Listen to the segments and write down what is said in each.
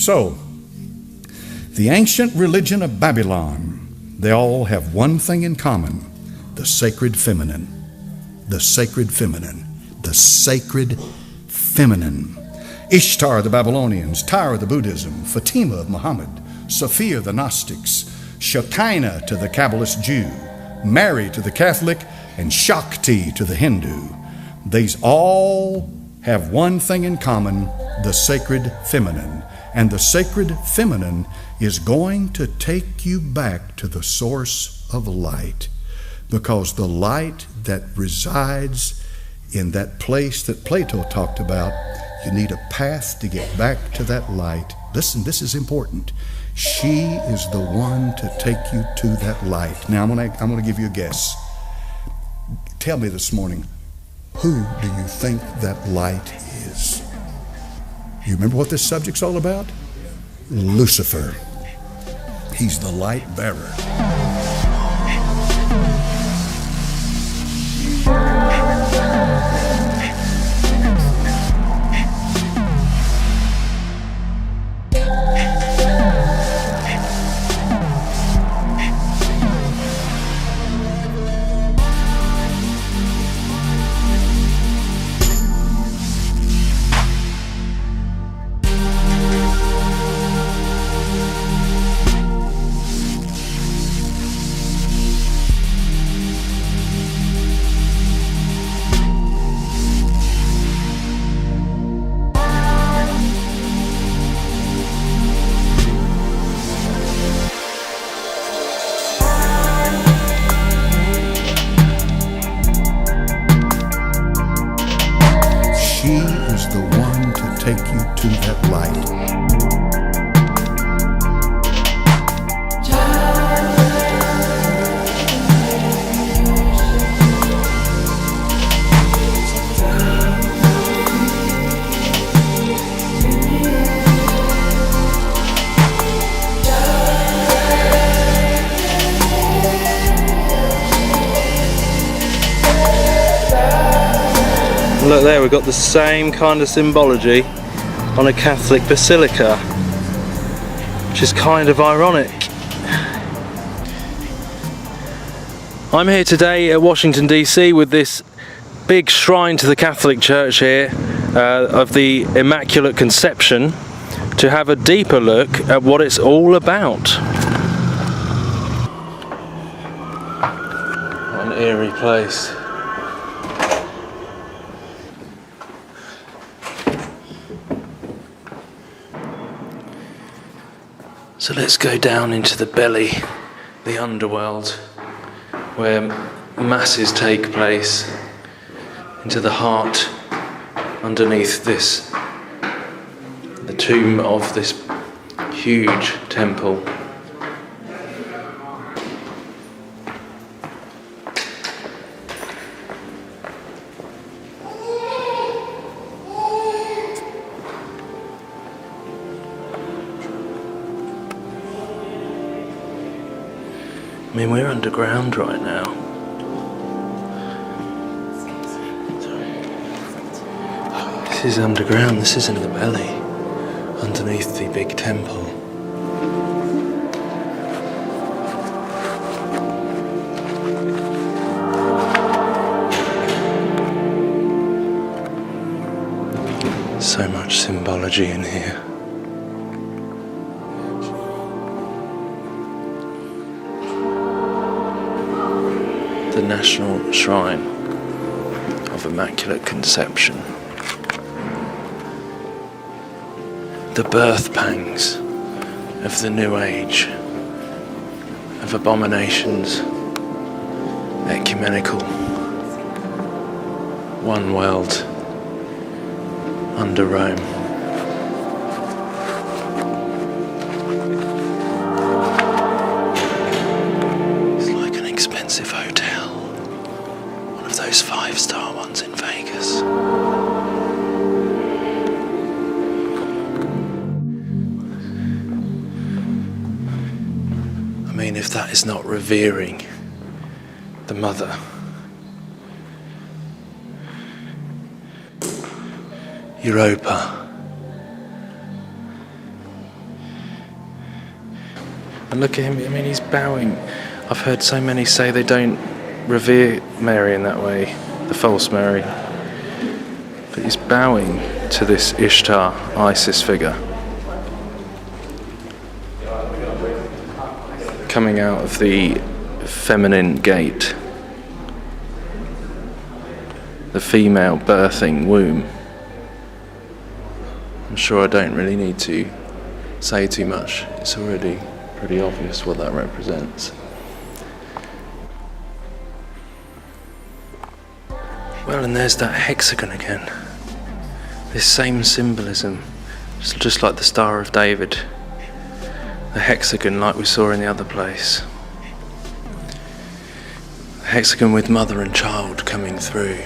So, the ancient religion of Babylon, they all have one thing in common: the sacred feminine. The sacred feminine. The sacred feminine. Ishtar the Babylonians, Tyre the Buddhism, Fatima of Muhammad, Sophia the Gnostics, Shekinah to the Kabbalist Jew, Mary to the Catholic, and Shakti to the Hindu. These all have one thing in common: the sacred feminine. And the sacred feminine is going to take you back to the source of light, because the light that resides in that place that Plato talked about, you need a path to get back to that light. Listen, this is important. She is the one to take you to that light. Now, I'm going to give you a guess. Tell me this morning, who do you think that light is? You remember what this subject's all about? Lucifer. He's the light bearer. She is the one to take you to that light. Look there, we've got the same kind of symbology on a Catholic basilica, which is kind of ironic. I'm here today at Washington DC with this big shrine to the Catholic Church here of the Immaculate Conception, to have a deeper look at what it's all about. What an eerie place. So let's go down into the belly, the underworld, where masses take place, into the heart underneath this, the tomb of this huge temple. I mean, we're underground right now. This is underground, this is in the belly, underneath the big temple. So much symbology in here. The National Shrine of Immaculate Conception. The birth pangs of the New Age, of abominations, ecumenical, one world under Rome. It's like an expensive hotel, one of those 5-star ones in Vegas. I mean, if that is not revering the Mother. Europa. And look at him, I mean, he's bowing. I've heard so many say they don't revere Mary in that way, the false Mary. But he's bowing to this Ishtar, Isis figure. Coming out of the feminine gate. The female birthing womb. I'm sure I don't really need to say too much. It's already pretty obvious what that represents. Well, and there's that hexagon again. This same symbolism, just like the Star of David. The hexagon like we saw in the other place. The hexagon with mother and child coming through.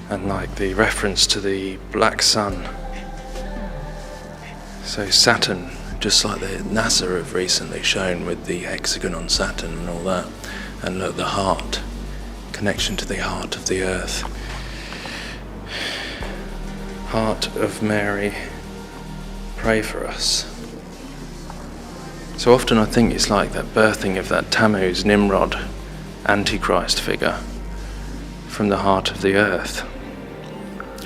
And like the reference to the black sun. So Saturn, just like the NASA have recently shown with the hexagon on Saturn and all that. And look, the heart, connection to the heart of the earth. Heart of Mary, pray for us. So often I think it's like that birthing of that Tammuz, Nimrod, Antichrist figure from the heart of the earth,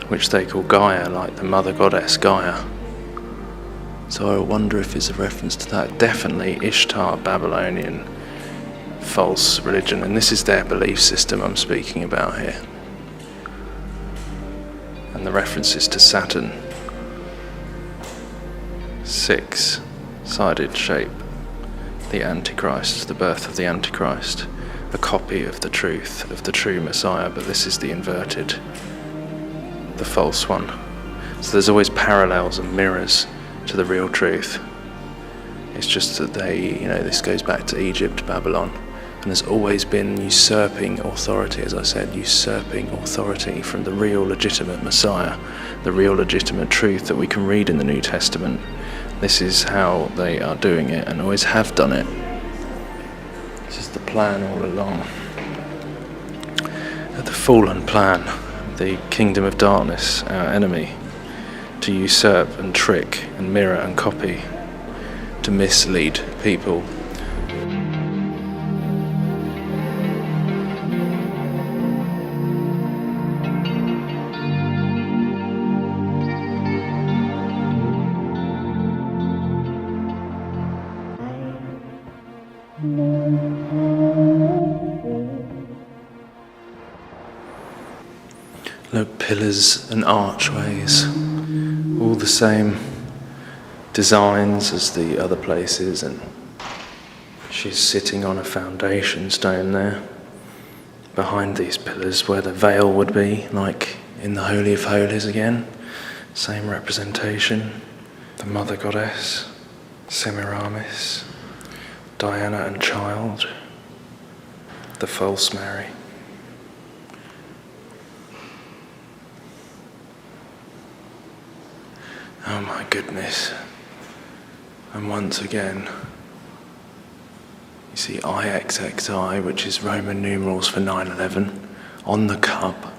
which they call Gaia, like the mother goddess Gaia. So I wonder if it's a reference to that. Definitely Ishtar, Babylonian, false religion, and this is their belief system I'm speaking about here. And the references to Saturn. 6-sided shape. The Antichrist, the birth of the Antichrist. A copy of the truth, of the true Messiah, but this is the inverted, the false one. So there's always parallels and mirrors to the real truth. It's just that this goes back to Egypt, Babylon, and there's always been usurping authority, as I said, usurping authority from the real legitimate Messiah, the real legitimate truth that we can read in the New Testament. This is how they are doing it and always have done it. This is the plan all along. The fallen plan, the kingdom of darkness, our enemy, to usurp and trick and mirror and copy, to mislead people. Look, pillars and archways, all the same designs as the other places, and she's sitting on a foundation stone there, behind these pillars where the veil would be, like in the Holy of Holies again, same representation, the Mother Goddess, Semiramis, Diana and child, the false Mary. Oh my goodness. And once again, you see IXXI, which is Roman numerals for 9/11, on the cup.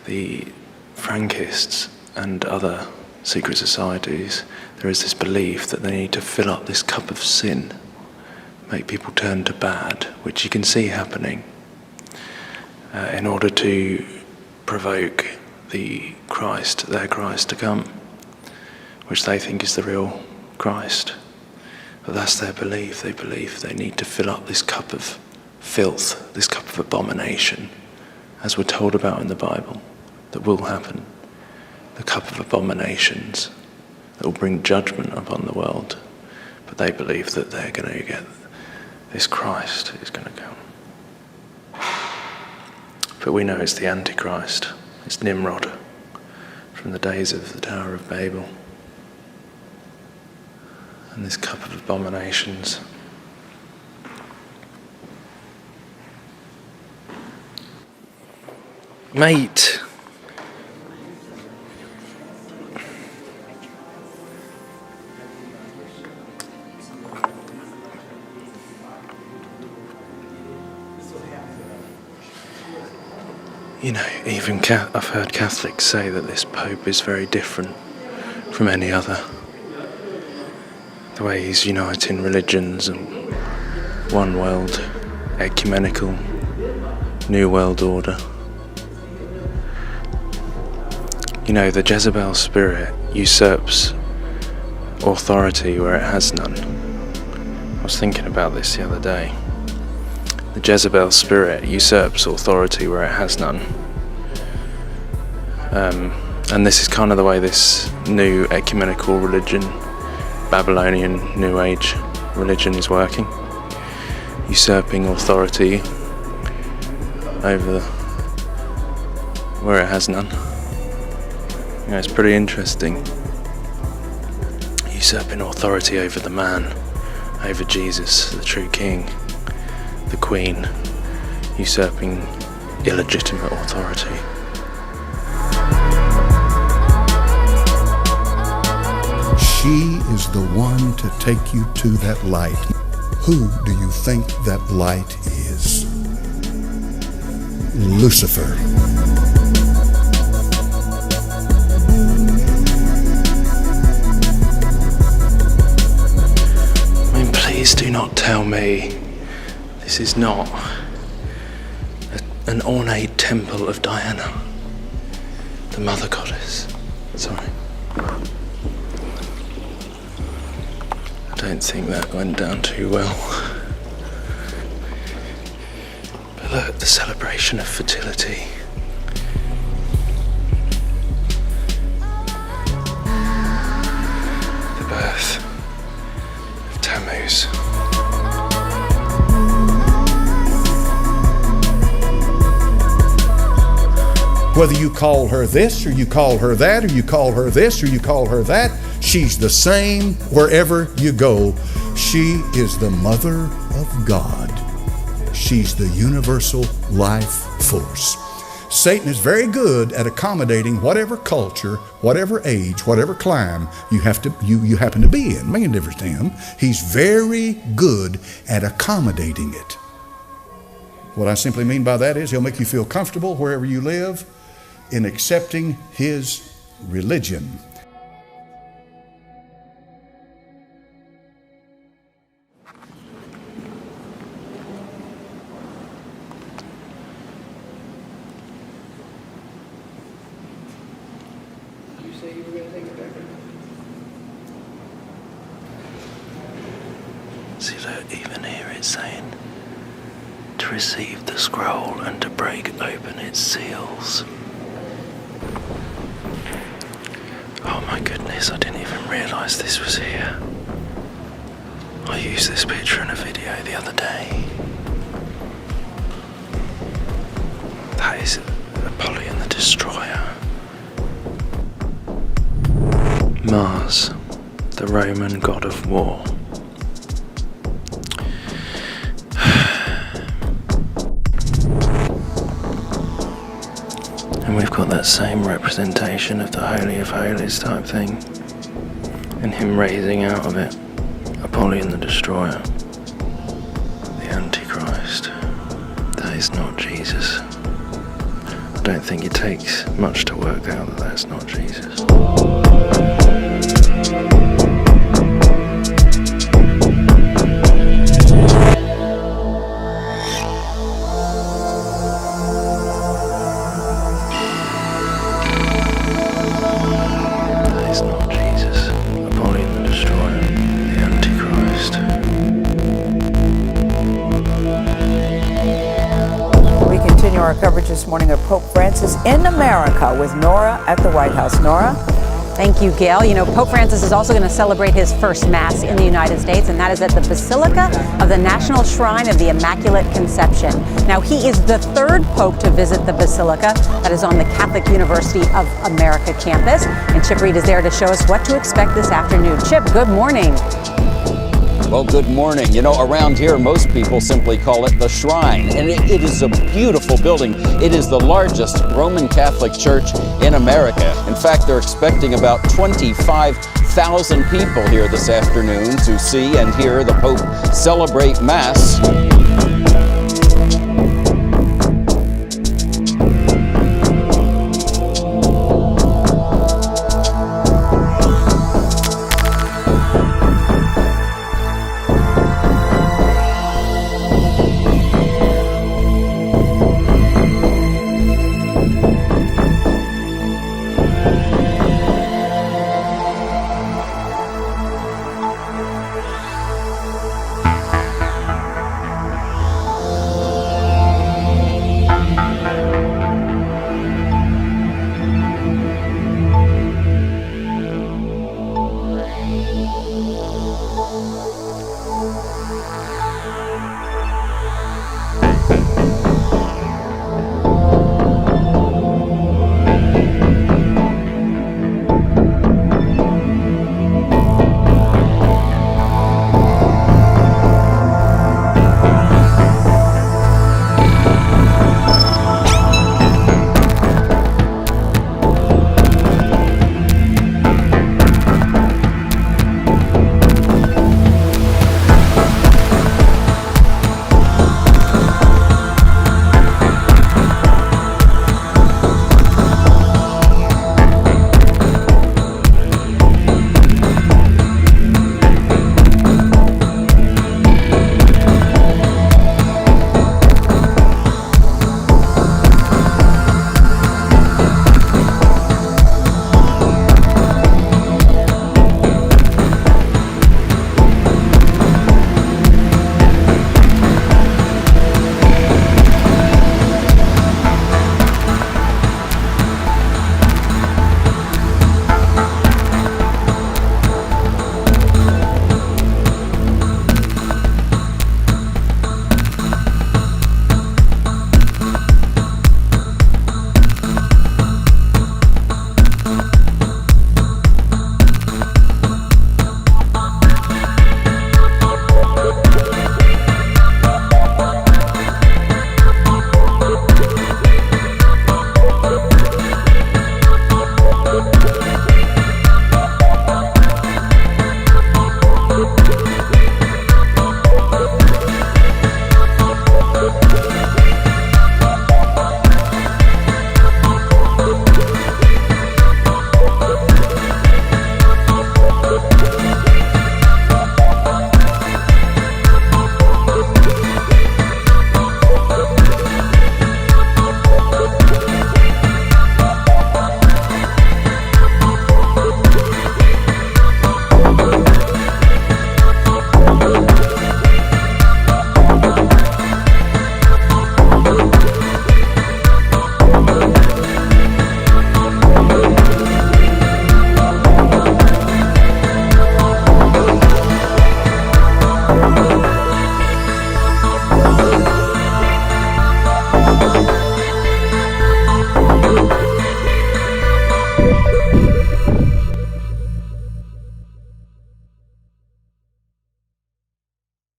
The Frankists and other secret societies, there is this belief that they need to fill up this cup of sin, make people turn to bad, which you can see happening, in order to provoke their Christ to come, which they think is the real Christ. But that's their belief. They believe they need to fill up this cup of filth, this cup of abomination, as we're told about in the Bible, that will happen. The cup of abominations that will bring judgment upon the world. But they believe that they're going to get this Christ is going to come. But we know it's the Antichrist. It's Nimrod from the days of the Tower of Babel. And this cup of abominations. Mate! You know, even I've heard Catholics say that this Pope is very different from any other. The way he's uniting religions and one world, ecumenical, new world order. The Jezebel spirit usurps authority where it has none. I was thinking about this the other day. The Jezebel spirit usurps authority where it has none. And this is kind of the way this new ecumenical religion, Babylonian New Age religion, is working. Usurping authority over where it has none. It's pretty interesting. Usurping authority over the man, over Jesus, the true king, the queen, usurping illegitimate authority. She is the one to take you to that light. Who do you think that light is? Lucifer. Please do not tell me this is not an ornate temple of Diana, the mother goddess. Sorry. I don't think that went down too well. But look, the celebration of fertility. The birth of Tammuz. Whether you call her this, or you call her that, or you call her this, or you call her that, she's the same wherever you go. She is the Mother of God. She's the universal life force. Satan is very good at accommodating whatever culture, whatever age, whatever clime you happen to be in. Making a difference to him. He's very good at accommodating it. What I simply mean by that is he'll make you feel comfortable wherever you live in accepting his religion. You say you were going to take it back? See, look, even here it's saying to receive the scroll and to break open its seals. Oh my goodness, I didn't even realise this was here. I used this picture in a video the other day. That is Apollyon the Destroyer. Mars, the Roman god of war. And we've got that same representation of the Holy of Holies type thing, and him raising out of it Apollyon the Destroyer, the Antichrist. That is not Jesus. I don't think it takes much to work out that that's not Jesus. Our coverage this morning of Pope Francis in America with Nora at the White House. Nora? Thank you, Gail. Pope Francis is also going to celebrate his first Mass in the United States, and that is at the Basilica of the National Shrine of the Immaculate Conception. Now, he is the third Pope to visit the Basilica that is on the Catholic University of America campus. And Chip Reed is there to show us what to expect this afternoon. Chip, good morning. Well, good morning. Around here, most people simply call it the Shrine, and it is a beautiful building. It is the largest Roman Catholic church in America. In fact, they're expecting about 25,000 people here this afternoon to see and hear the Pope celebrate Mass.